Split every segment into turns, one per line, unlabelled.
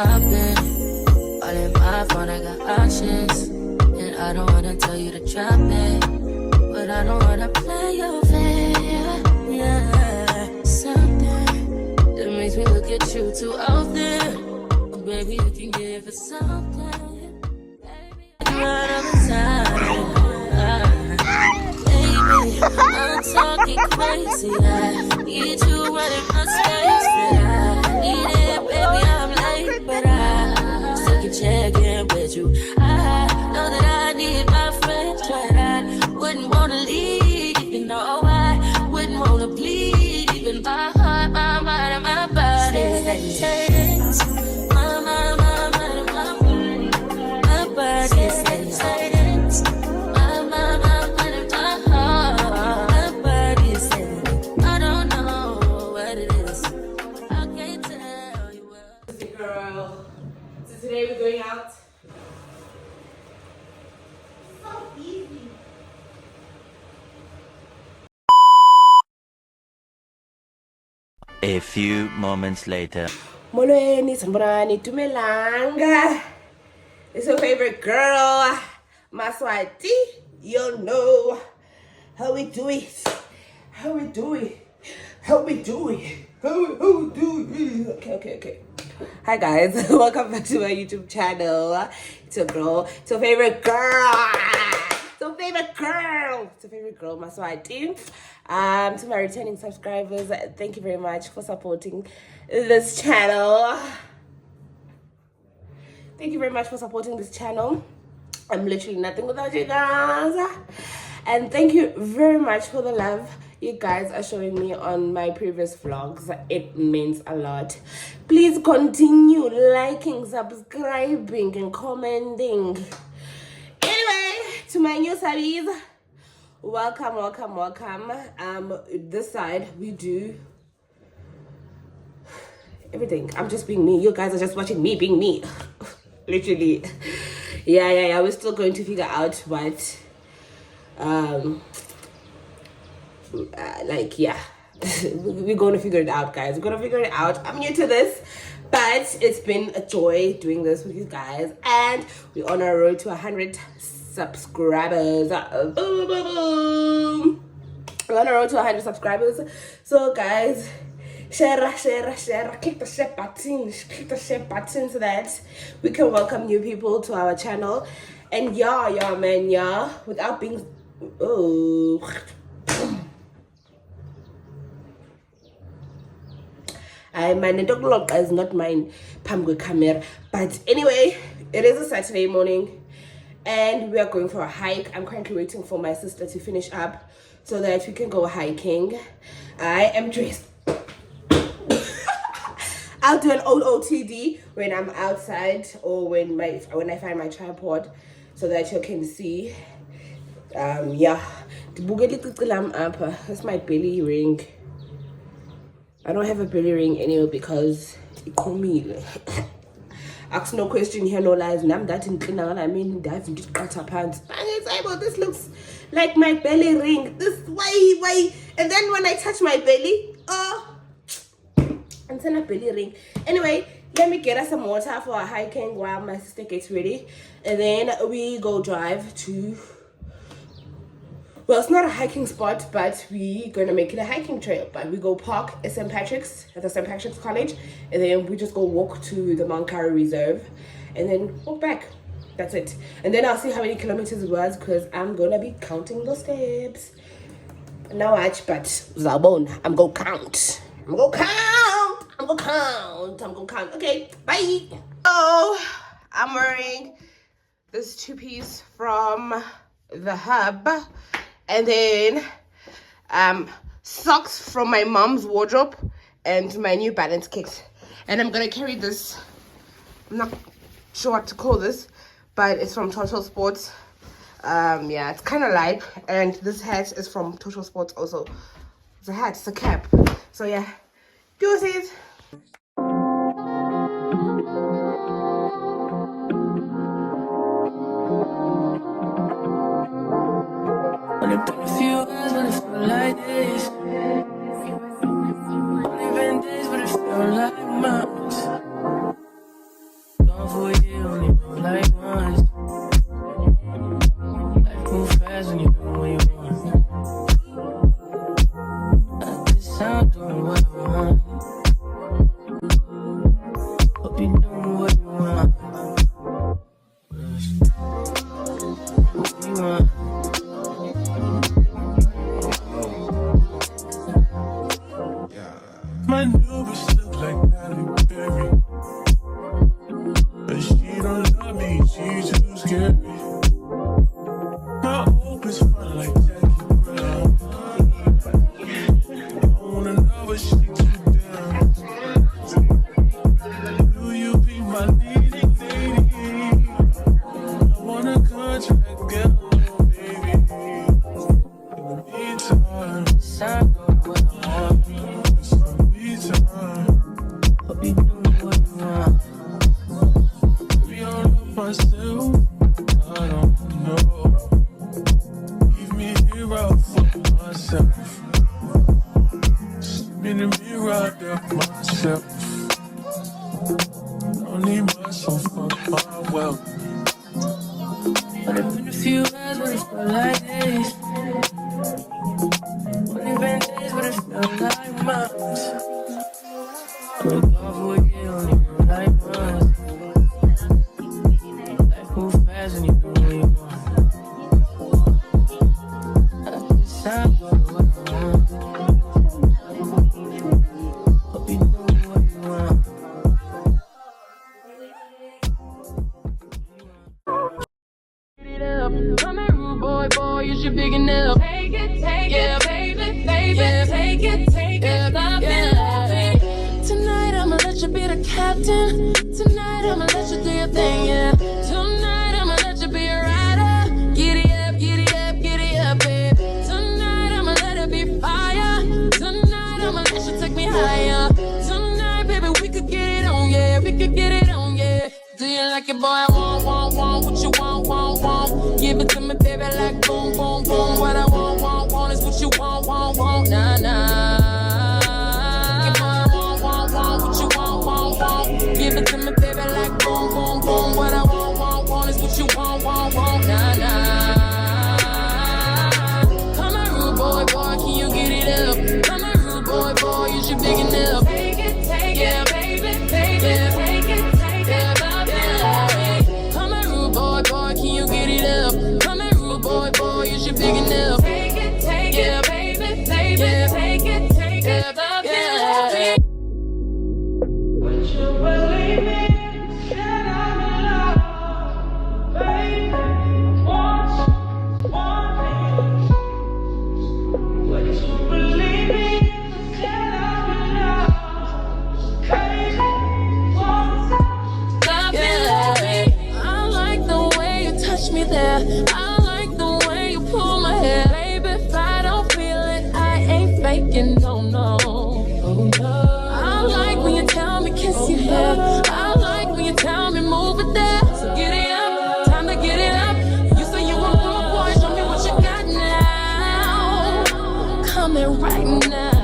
I've been all in my phone, I got options. And I don't wanna tell you to drop it, but I don't wanna play your fair. Yeah, something that makes me look at you too often. Oh, baby, you can give it something. Baby, you out of the time. Baby, I'm talking crazy. I need you running my space. I need it, baby, I'm late, but I still can check in with you. I know that I need my friends, but I wouldn't wanna leave. You know, I wouldn't wanna bleed. Even my heart, my mind, and my body. My mind, and my body. My body says my mind, and my heart. My body says I don't know what it is. I can't tell you what.
Girl. So today we're going out. So easy.
A few moments later.
Molweni, Sanborani, Tumelanga. It's your favorite girl, Maswati. You know how we do it. How we do it. How we do it. How we do it. Okay. Hi guys, welcome back to my YouTube channel. It's your girl, it's your favorite girl. It's your favorite girl. It's your favorite girl, Maswati. To my returning subscribers, thank you very much for supporting this channel. Thank you very much for supporting this channel. I'm literally nothing without you guys. And thank you very much for the love you guys are showing me on my previous vlogs. It means a lot. Please continue liking, subscribing, and commenting. Anyway, to my new subbies, welcome. This side we do everything. I'm just being me. You guys are just watching me being me. Literally. Yeah. We're still going to figure out what we're going to figure it out, guys. We're gonna figure it out. I'm new to this, but it's been a joy doing this with you guys, and we're on our road to 100 subscribers. Boom. We're on our road to 100 subscribers. So guys, share, click the share button so that we can welcome new people to our channel. And yeah, without being my network is not mine, Pamgo camera. But anyway, it is a Saturday morning and we are going for a hike. I'm currently waiting for my sister to finish up so that we can go hiking. I am dressed. I'll do an OOTD when I'm outside or when I find my tripod so that you can see. Yeah. That's my belly ring. I don't have a belly ring anymore because it called me. Ask no question, hear no lies. And I'm that in I mean, that's just cut up pants. This looks like my belly ring. This why? And then when I touch my belly, and send a belly ring. Anyway, let me get us some water for our hiking while my sister gets ready, and then we go drive to. Well, it's not a hiking spot, but we're gonna make it a hiking trail. But we go park at St. Patrick's, at the St. Patrick's College, and then we just go walk to the Mount Kara Reserve, and then walk back. That's it. And then I'll see how many kilometers it was, because I'm gonna be counting the steps. Now watch, but Zabon, I'm gonna count. I'm gonna count. Okay, bye. Oh, I'm wearing this two-piece from the Hub. And then socks from my mom's wardrobe and my New Balance kicks. And I'm gonna carry this, I'm not sure what to call this, but it's from Total Sports. Yeah, it's kind of light. And this hat is from Total Sports also. It's a hat, it's a cap. So yeah, deuces.
Only been a few hours, but it feel like this. Only been days, but it feel like months.
Don't need much, so fuck my wealth.
But it's been a few hours, but it felt like days. Only been days, but it felt like months. Look off again, only feel like months. Life move fast when you do what you want. I just time for what I want. Hope you do what you want.
Come here, rude boy, you should big enough. Take it, yeah, baby, yeah, take it, love it. Tonight I'ma let you be the captain. Tonight I'ma let you do your thing, yeah. Tonight I'ma let you be a rider. Giddy up, baby. Tonight I'ma let it be fire. Tonight I'ma let you take me higher. Tonight, baby, we could get it on, yeah. We could get it on, yeah. Do you like it, boy? I want what you want. Give it to me, baby, like boom, boom, boom. What I want is what you want, nah, nah. Give what you want. Give it to me, baby, like boom, boom, boom. What I want is what you want, nah, nah. Come on, rude boy, can you get it up? Come on, rude boy, you should big enough. Take it, yeah, baby, take it. Boy, can you get it up? Come here, rude boy, you should big enough. Take it, yeah, baby, take it, love it. Would you believe me? Said I'm in love, baby. Want me? Would you believe me? Said I'm in love, crazy. Love it. Touch me there. I like the way you pull my hair. Baby, if I don't feel it, I ain't faking, no. I like when you tell me kiss your hair. I like when you tell me move it there. So get it up, time to get it up. You say you want more, boy, show me what you got now. Coming right now.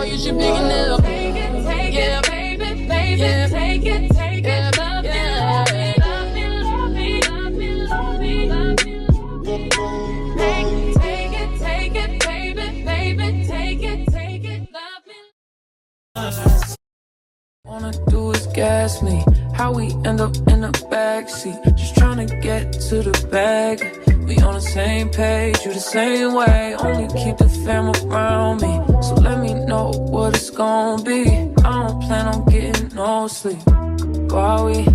You should big enough. Take it, yeah, baby, yeah, take it, love it. Take it, baby, take it, love it.
Wanna do is gas me. How we end up in the backseat, just trying to get to the bag. We on the same page, you the same way. Only keep the fam around me, so let me know what it's gonna be. I don't plan on getting no sleep while we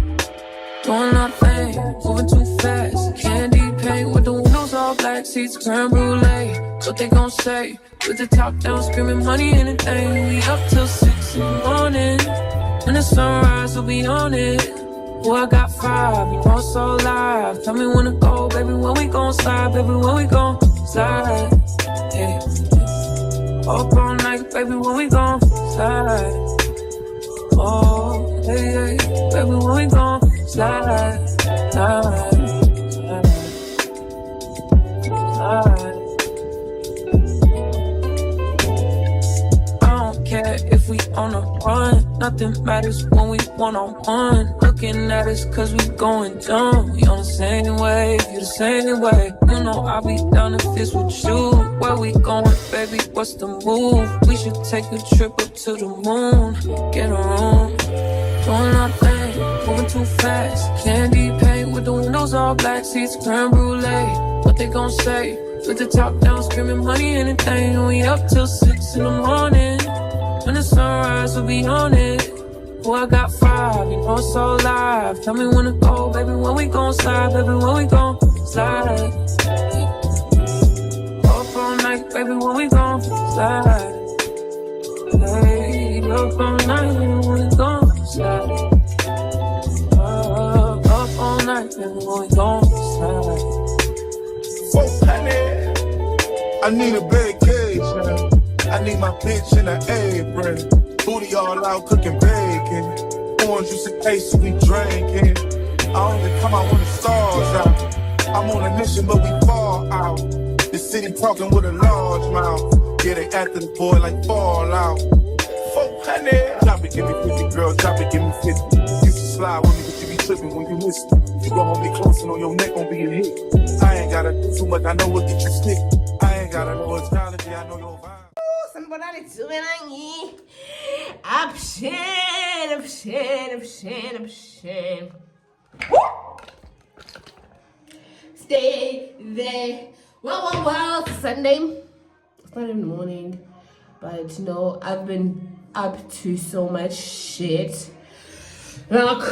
doing our thing, moving too fast. Candy paint with the windows all black, seats creme brulee. What they gon' say? With the top down, screaming money, anything. We up till 6 in the morning. When the sunrise, we'll be on it. Oh, I got 5, you know it's so live. Tell me when to go, baby, when we gon' slide. Baby, when we gon' slide, yeah. Up all night, baby, when we gon' slide. Oh, hey, hey, baby, when we gon' slide, slide. I don't care if we on a run, nothing matters when we one-on-one. Looking at us cause we going dumb. We on the same wave, you the same way. You know I'll be down if it's with you. Where we going, baby, what's the move? We should take a trip up to the moon. Get a room, doing our thing, moving too fast. Candy paint with the windows all black, seats creme brulee. What they gon' say? With the top down, screaming money, anything. We up till 6 in the morning. When the sunrise, we'll be on it. Oh, I got 5, you know it's so live. Tell me when to go, baby, when we gon' slide. Baby, when we gon' slide. Up all night, baby, when we gon' slide. Hey, up all night, baby, when we gon' slide. Up all night, baby, when we gon' slide.
400, I need a big cage, man. I need my bitch in an apron. Booty all out cooking bacon. Orange juice and case we drinking. I only come out when the stars out. I'm on a mission but we fall out. The city talking with a large mouth. Yeah, they after the boy like Fallout. 400. Drop it, give me 50, girl, drop it, give me 50. You should slide with me, but you be tripping when you miss it. You gon' hold me close and on your neck gon' be a hit. I ain't gotta do too much, I know what get you stick. I ain't gotta know astrology, I know your vibe.
Somebody doing option. Stay there. Well, it's Sunday. It's not even the morning, but you know, I've been up to so much shit. But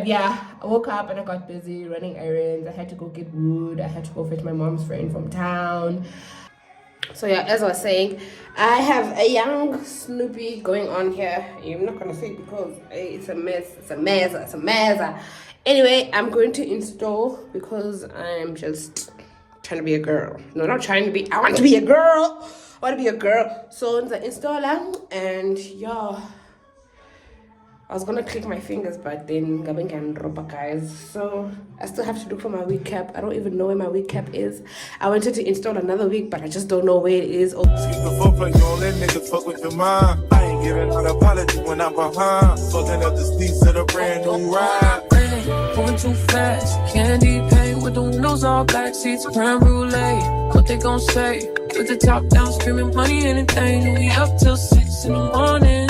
yeah, I woke up and I got busy running errands. I had to go get wood. I had to go fetch my mom's friend from town. So yeah, as I was saying, I have a young Snoopy going on here. I'm not gonna say it because it's a mess. Anyway, I'm going to install because I'm just trying to be a girl. No, not trying to be. I want to be a girl. So the installer, and yeah, I was gonna click my fingers, but then Gabin can drop, guys. So I still have to look for my wig cap. I don't even know where my wig cap is. I wanted to install another wig, but I just don't know where it is.
Skip the foreplay, don't let niggas fuck with your mind. I ain't giving out apology when I'm behind. Fucking up the seats of the brand new ride.
Moving too fast, candy paint with the windows all black, seats creme brulee. What they gon' say? With the top down, screaming money, anything. We up till 6 in the morning.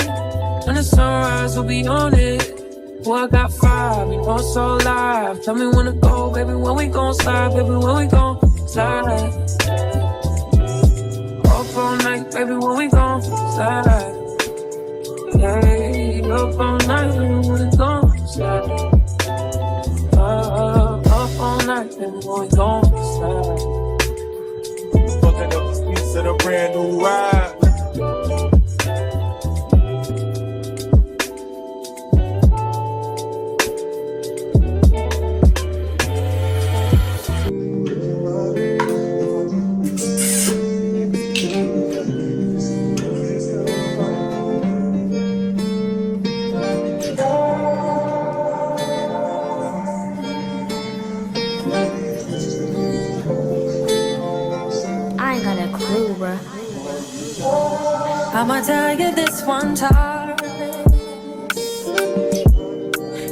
When the sunrise, we'll be on it. Boy, I got 5, you know it's all live. Tell me when to go, baby, when we gon' slide, baby, when we gon' slide. Up all night, baby, when we gon' slide. Hey, up all night, baby, when we gon' slide. Up all night, baby, when we gon' slide.
Fucking up the streets of the brand new ride.
I'ma tell you this one time,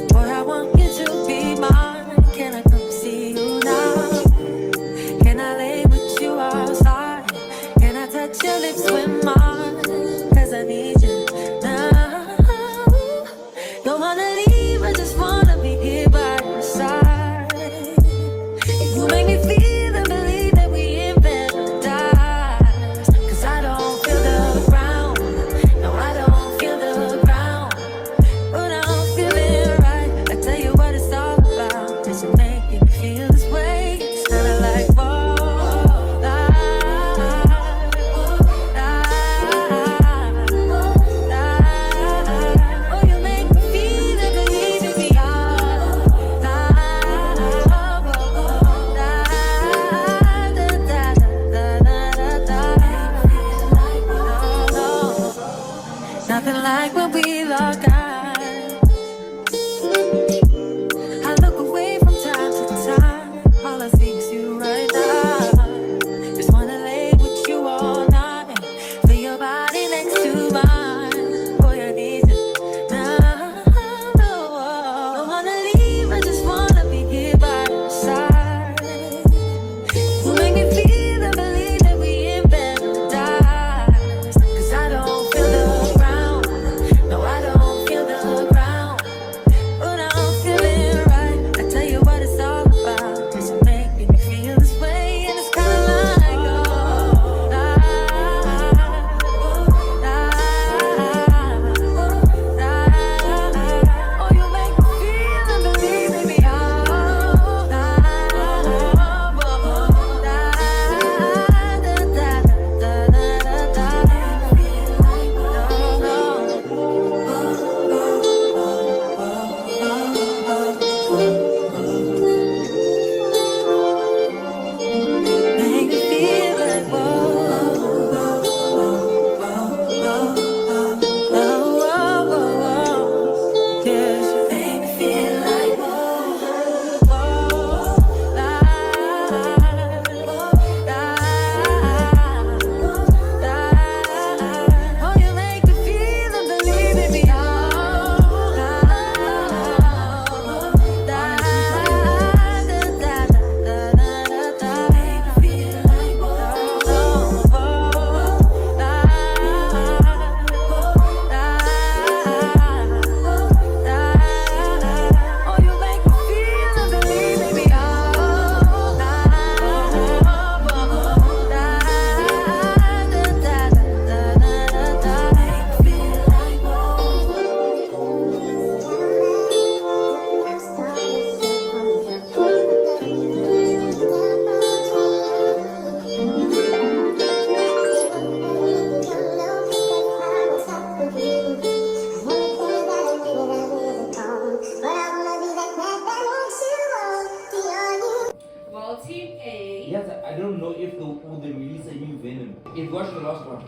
boy, I want you to be mine. Can I come see you now? Can I lay with you outside? Can I touch your lips with mine? 'Cause I need you now. Don't wanna leave, I just wanna be here by your side. You make me feel and believe that we in paradise. 'Cause I don't feel the ground. No, I don't feel the ground. But I'm feeling right. I tell you what it's all about. Cause you make me feel this way. It's kinda like oh, you make me feel and believe in me. Nothing like when we lock eyes. I look away from time to time. All I see is you right now. Just wanna lay with you all night. Feel your body next to mine. Boy, I need you now. Don't wanna leave, I just wanna be here by your side. You make me feel and believe that we in paradise. 'Cause I don't feel the ground. No, I don't feel
It was the last one.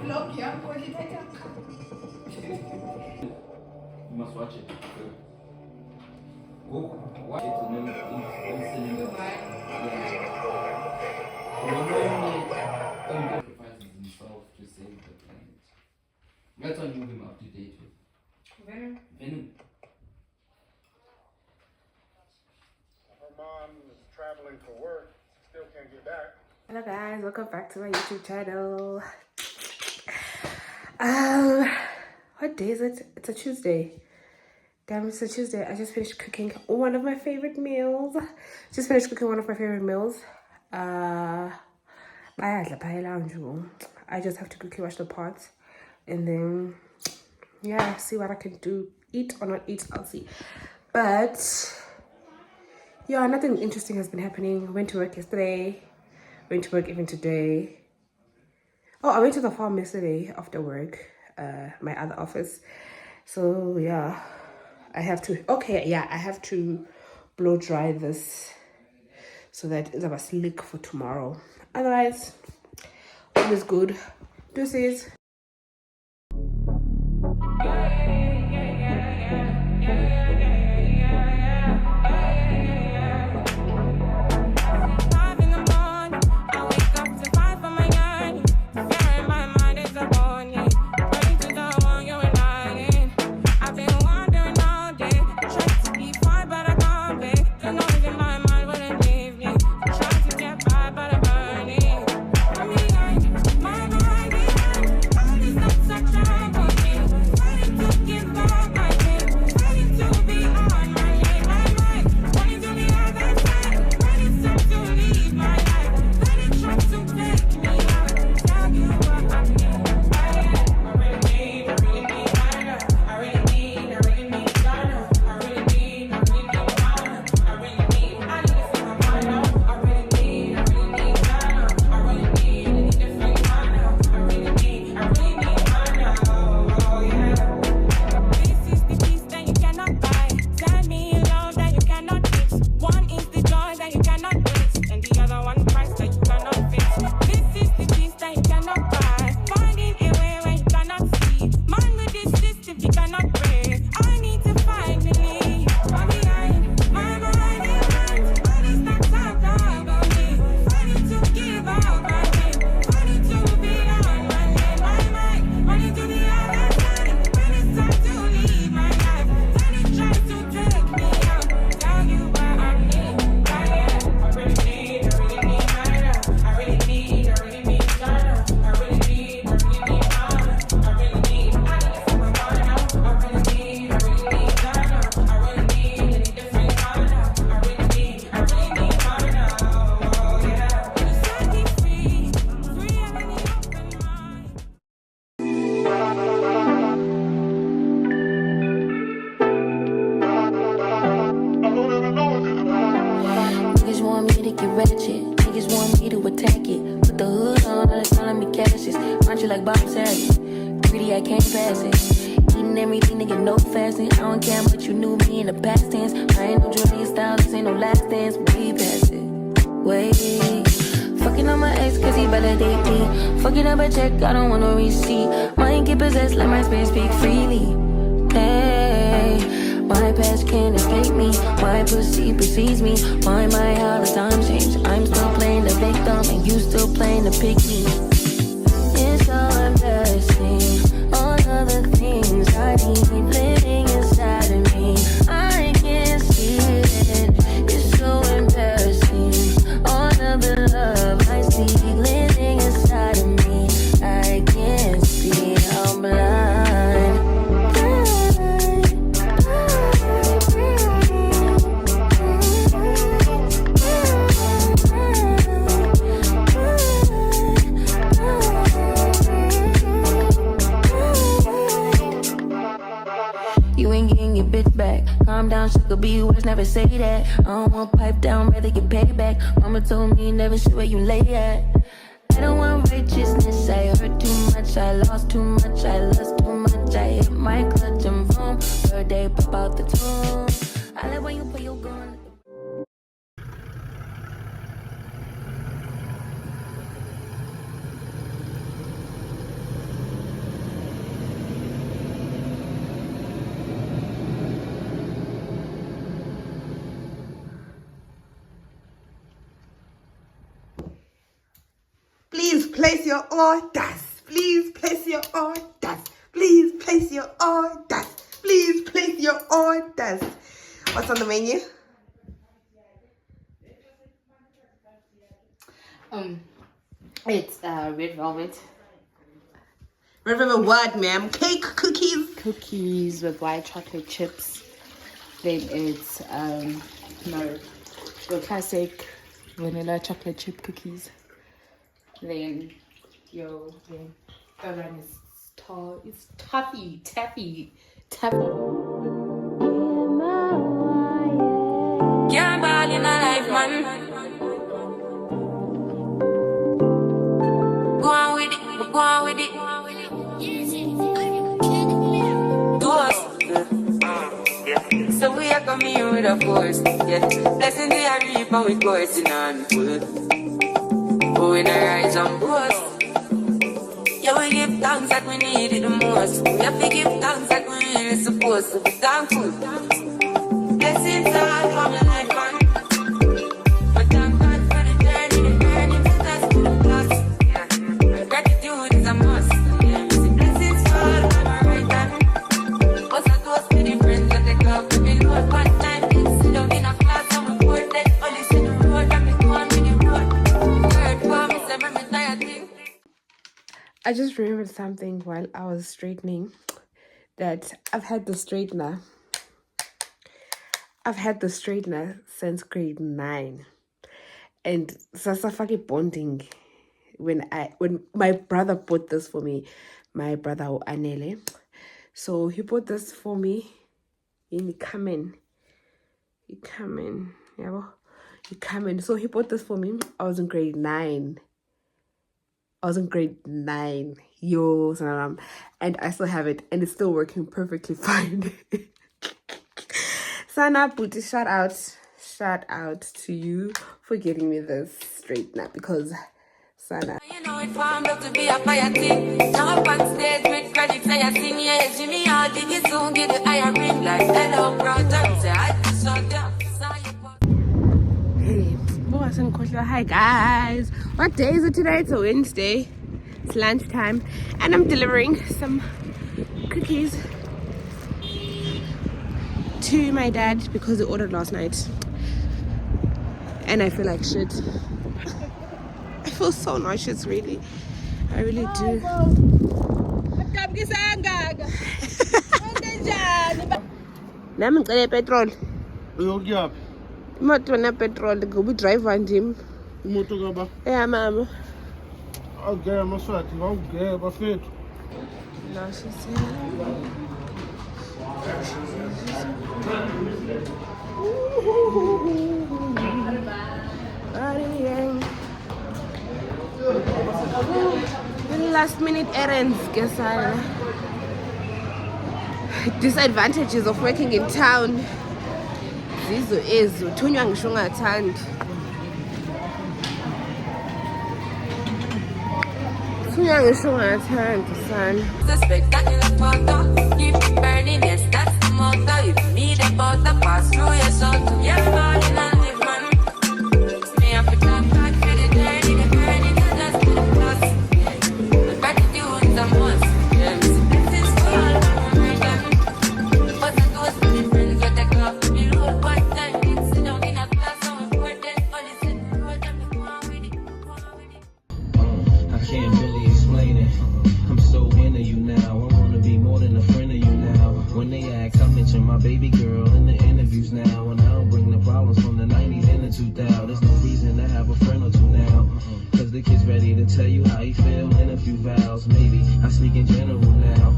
Vlog, yeah, what did I tell?
You must watch it. Go watch it and then listen. Sacrifices himself to save the planet. That's on you him up to date with. Venom.
Her mom is traveling for work, still can't get back.
Hello guys, welcome back to my YouTube channel. What day is it? It's a Tuesday. Damn, it's a Tuesday. I just finished cooking one of my favorite meals. I just have to quickly wash the pots and then yeah, see what I can do. Eat or not eat, I'll see. But yeah, nothing interesting has been happening. Went to work yesterday. Went to work even today. Oh, I went to the farm yesterday after work, my other office. So yeah, I have to, I have to blow dry this so that it's about slick for tomorrow. Otherwise, all is good. Deuces. Like Bob Saget, greedy, I can't pass it. Eating everything to get no fasting. I don't care but you knew me in the past tense. I ain't no Julia Styles, this ain't no last dance. Way past it, wait. Fucking on my ex cause he better date me. Fucking up a check, I don't want no receipt. Mind get possessed, let my spirit speak freely. Hey, my past can't escape me. My pussy precedes me. Why my how the times change? I'm still playing the victim and you still playing the pick me. It's so embarrassing. All of the things I need living inside of me. I can't see it. It's so embarrassing. All of the love I see living inside of me. I can't see. I'm blind. Calm down, shit could be worse, never say that. I don't want pipe down, rather get paid back. Mama told me never shit where you lay at. I don't want righteousness, I hurt too much, I lost too much, I lost too much. I hit my clutch and boom, third day pop out the tomb. I like when you put your gun. place your orders. Please place your orders. Please place your orders. Please place your orders. What's on the menu?
It's red velvet.
Red velvet what, ma'am? Cake, cookies?
Cookies with white chocolate chips. Then it's your classic vanilla chocolate chip cookies. Then your third one is it's taffy.
Can't ball in a life, man. Go on with it. Do us. So we are coming here with a force. Yeah. Blessing the reap and we coursing on full. But we not rise and boast. Yeah, we give thanks that we need it the most. We have to give thanks that we really supposed to be thankful. Blessings all for my life, man. But thank God for the journey to us to the plus. Yeah. Gratitude is a must. Yeah. Blessings fall on my right hand. What's a toast to the friends that take off with me load. One time, sit down in a class and we board that. Only see the road and me go on with the road. Third for me, say me tired thing.
I just remembered something while I was straightening, that I've had the straightener since grade 9, and sasafake bonding. When my brother bought this for me, my brother Anele, so he bought this for me. He come in. So he bought this for me. I was in grade 9. Yo, and I still have it, and it's still working perfectly fine. Sana Booty, shout out to you for getting me this straightener, because Sana.
You know it formed up to be a fire thing. Now up on stage with credit, say I sing, yeah, Jimmy, how did you soon get the iron ring like hello, brother? Say I just saw them.
Hi guys, what day is it today? It's a Wednesday. It's lunchtime, and I'm delivering some cookies to my dad because he ordered last night, and I feel like shit. I feel so nauseous, really. I really do. Nami ngicela petrol.
Uyokuyaphi?
Imoto na petrol, ngoba driver ndim.
Imoto kaba?
Yeah, mama.
Awugeba Maswati, awugeba bafethu.
No, she's last minute errands, guess I. Disadvantages of working in town. Zizo ezo, thunywa ngisho ungathandi. Thunywa ngisho ungathandi, son.
The spectacular photo, keep burning, yes, that's the motto. If you need a butter, pass through your soul to your body and live, man. It's me up with that God for the journey, the burning, the dust to the plus. The gratitude is a must. Yeah, this is for all of American. What's a toast to the friends that take off with me load. One time, sit down in a class and we board that. Only sit the road and we go on with it.
I can't really explain it. I'm so into you now. I wanna be more than a friend of you now. When they ask, I mention my baby girl in the interviews now. And I don't bring the problems from the 90s and the 2000s. There's no reason to have a friend or two now. Cause the kid's ready to tell you how he feel in a few vows. Maybe I speak in general now.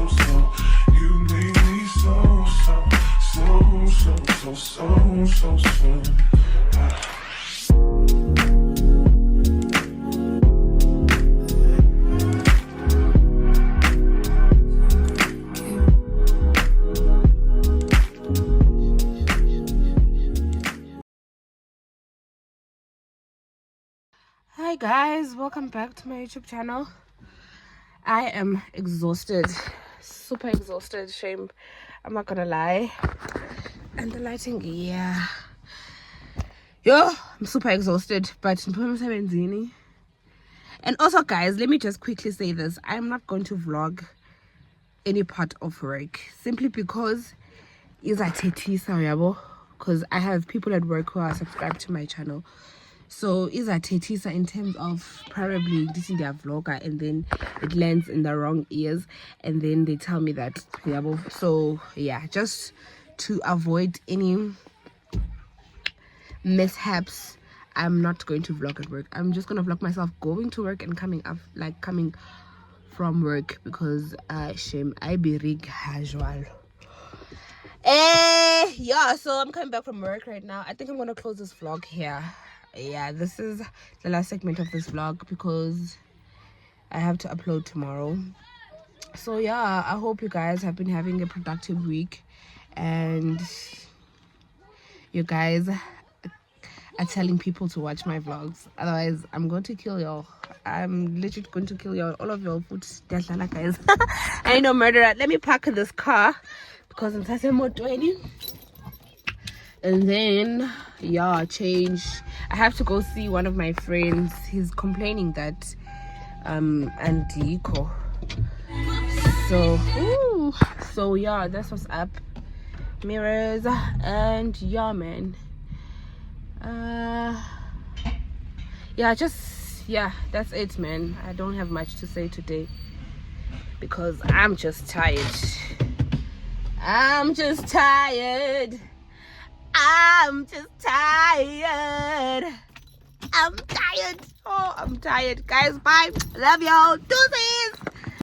so. You need me so, so, so, so, so, so, so, so.
Hi guys, welcome back to my YouTube channel. I am exhausted, super exhausted. Shame, I'm not gonna lie. And the lighting, yeah, yo, I'm super exhausted, but and also guys, let me just quickly say this. I'm not going to vlog any part of work simply because because I have people at work who are subscribed to my channel. So is a tetisa in terms of probably this is their vlogger, and then it lands in the wrong ears, and then they tell me that so yeah, just to avoid any mishaps, I'm not going to vlog at work. I'm just gonna vlog myself going to work and coming up, like coming from work, because shame I be rig casual. Yeah, so I'm coming back from work right now. I think I'm gonna close this vlog here. Yeah, this is the last segment of this vlog because I have to upload tomorrow. So yeah, I hope you guys have been having a productive week and you guys are telling people to watch my vlogs. Otherwise, I'm going to kill y'all. I'm literally going to kill y'all. All of y'all put guys. I ain't no murderer. Let me park this car because I'm more 20. And then yeah, change. I have to go see one of my friends. He's complaining that Andiko. So yeah, that's what's up. Mirrors and yeah, man. Yeah, that's it, man. I don't have much to say today because I'm just tired. I'm just tired. Oh, I'm tired. Guys, bye. Love y'all. Deuces.